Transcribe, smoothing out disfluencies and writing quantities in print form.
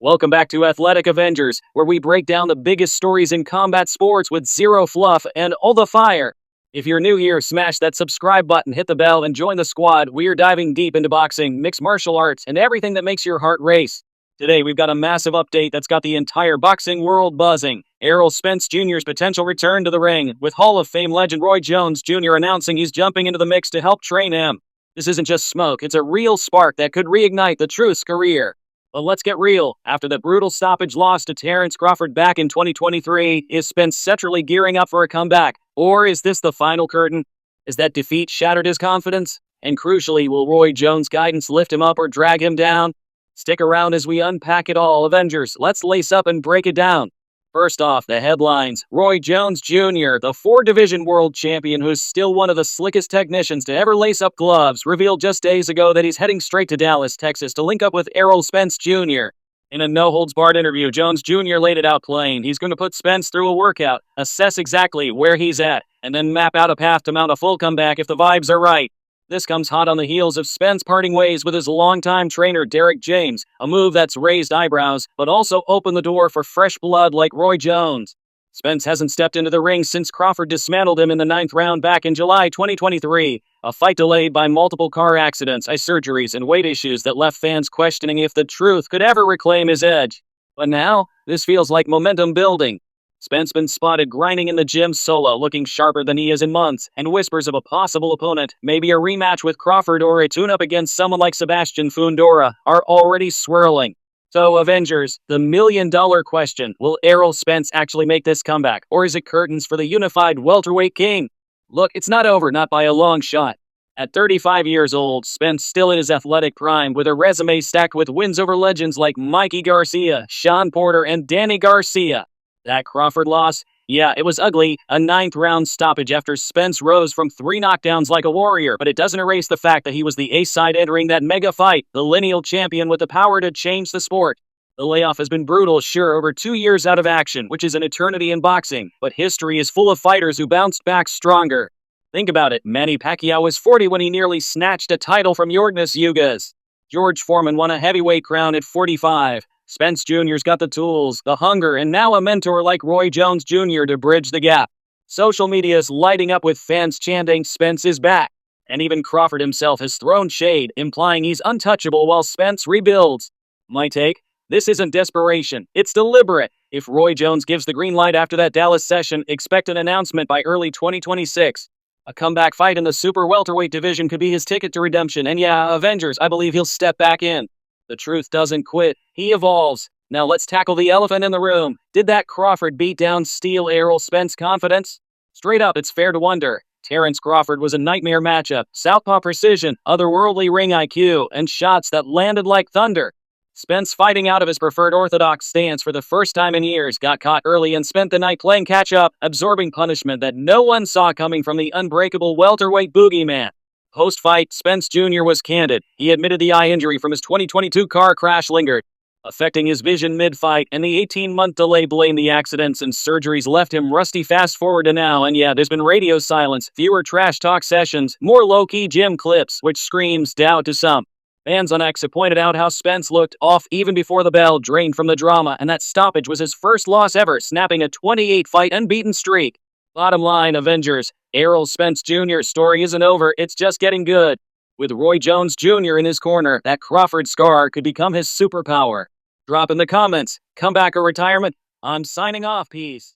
Welcome back to Athletic Avengers, where we break down the biggest stories in combat sports with zero fluff and all the fire. If you're new here, smash that subscribe button, hit the bell, and join the squad. We're diving deep into boxing, mixed martial arts, and everything that makes your heart race. Today, we've got a massive update that's got the entire boxing world buzzing. Errol Spence Jr.'s potential return to the ring, with Hall of Fame legend Roy Jones Jr. announcing he's jumping into the mix to help train him. This isn't just smoke, it's a real spark that could reignite the Truth's career. But let's get real. After the brutal stoppage loss to Terrence Crawford back in 2023, is Spence centrally gearing up for a comeback? Or is this the final curtain? Has that defeat shattered his confidence? And crucially, will Roy Jones' guidance lift him up or drag him down? Stick around as we unpack it all, Avengers. Let's lace up and break it down. First off, the headlines. Roy Jones Jr., the 4-division world champion who's still one of the slickest technicians to ever lace up gloves, revealed just days ago that he's heading straight to Dallas, Texas to link up with Errol Spence Jr. In a no-holds-barred interview, Jones Jr. laid it out plain. He's going to put Spence through a workout, assess exactly where he's at, and then map out a path to mount a full comeback if the vibes are right. This comes hot on the heels of Spence parting ways with his longtime trainer Derrick James, a move that's raised eyebrows, but also opened the door for fresh blood like Roy Jones. Spence hasn't stepped into the ring since Crawford dismantled him in the 9th round back in July 2023, a fight delayed by multiple car accidents, eye surgeries, and weight issues that left fans questioning if the Truth could ever reclaim his edge. But now, this feels like momentum building. Spence been spotted grinding in the gym solo, looking sharper than he is in months, and whispers of a possible opponent, maybe a rematch with Crawford or a tune-up against someone like Sebastian Fundora, are already swirling. So, Avengers, the million-dollar question, will Errol Spence actually make this comeback, or is it curtains for the unified welterweight king? Look, it's not over, not by a long shot. At 35 years old, Spence still in his athletic prime, with a resume stacked with wins over legends like Mikey Garcia, Sean Porter, and Danny Garcia. That Crawford loss? Yeah, it was ugly, a 9th round stoppage after Spence rose from 3 knockdowns like a warrior, but it doesn't erase the fact that he was the ace side entering that mega fight, the lineal champion with the power to change the sport. The layoff has been brutal, sure, over 2 years out of action, which is an eternity in boxing, but history is full of fighters who bounced back stronger. Think about it, Manny Pacquiao was 40 when he nearly snatched a title from Yordenis Ugas. George Foreman won a heavyweight crown at 45. Spence Jr.'s got the tools, the hunger, and now a mentor like Roy Jones Jr. to bridge the gap. Social media is lighting up with fans chanting Spence is back. And even Crawford himself has thrown shade, implying he's untouchable while Spence rebuilds. My take? This isn't desperation, it's deliberate. If Roy Jones gives the green light after that Dallas session, expect an announcement by early 2026. A comeback fight in the super welterweight division could be his ticket to redemption, and yeah, Avengers, I believe he'll step back in. The Truth doesn't quit, he evolves. Now let's tackle the elephant in the room. Did that Crawford beatdown steal Errol Spence's confidence? Straight up, it's fair to wonder. Terrence Crawford was a nightmare matchup, southpaw precision, otherworldly ring IQ, and shots that landed like thunder. Spence, fighting out of his preferred orthodox stance for the first time in years, got caught early and spent the night playing catch-up, absorbing punishment that no one saw coming from the unbreakable welterweight boogeyman. Post-fight, Spence Jr. was candid. He admitted the eye injury from his 2022 car crash lingered, affecting his vision mid-fight, and the 18-month delay blamed the accidents and surgeries left him rusty fast forward to now. And yeah, there's been radio silence, fewer trash talk sessions, more low-key gym clips, which screams doubt to some. Fans on X have pointed out how Spence looked off even before the bell, drained from the drama, and that stoppage was his first loss ever, snapping a 28-fight unbeaten streak. Bottom line, Avengers, Errol Spence Jr.'s story isn't over, it's just getting good. With Roy Jones Jr. in his corner, that Crawford scar could become his superpower. Drop in the comments, comeback or retirement? I'm signing off, peace.